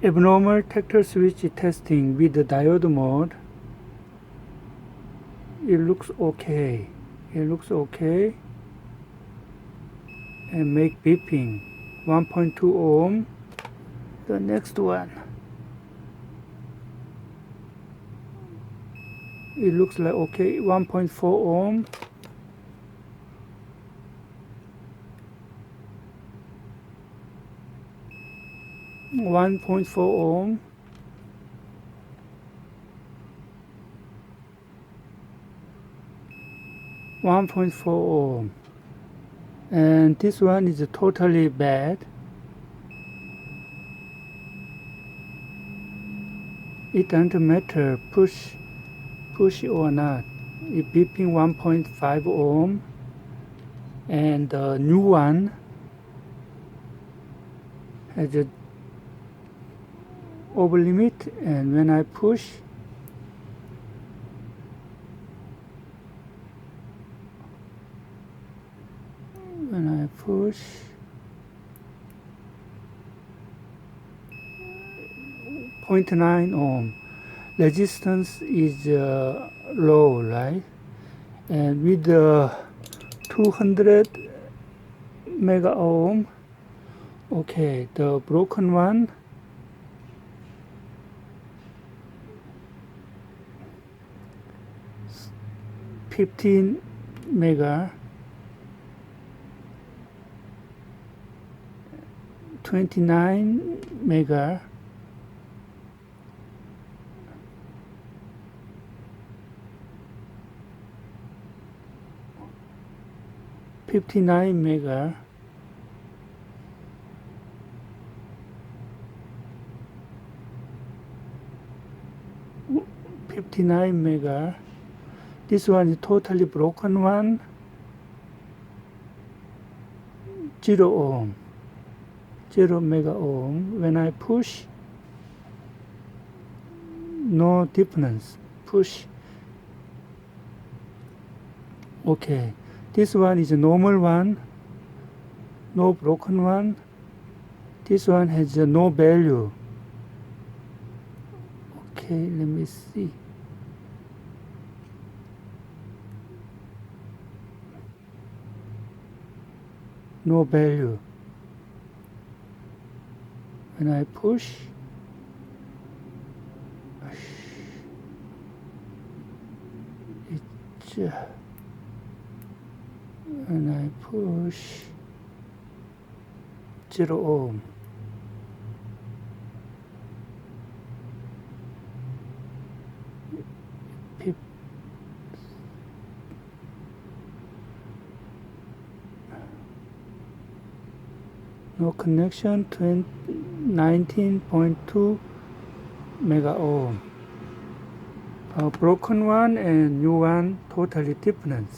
Abnormal tactile switch testing with the diode mode. It looks okay. And make beeping. 1.2 ohm. The next one. It looks like okay. 1.4 ohm. Ohm, 1.4 ohm, and this one is totally bad. It doesn't matter push or not. It beeping 1.5 ohm, and the new one has a over limit, and when I push, .9 ohm. Resistance is low, right? And with the 200 mega ohm, okay, the broken one, 15 mega, 29 mega, 59 mega, 59 mega. This one is totally broken one. 0 ohm, 0 mega ohm. When I push, no difference. Push. Okay. This one is a normal one. No broken one. This one has no value. Okay, let me see. No value. When I push, when I push, 0 ohm. No connection, 19.2 mega ohm. A broken one and new one, totally different.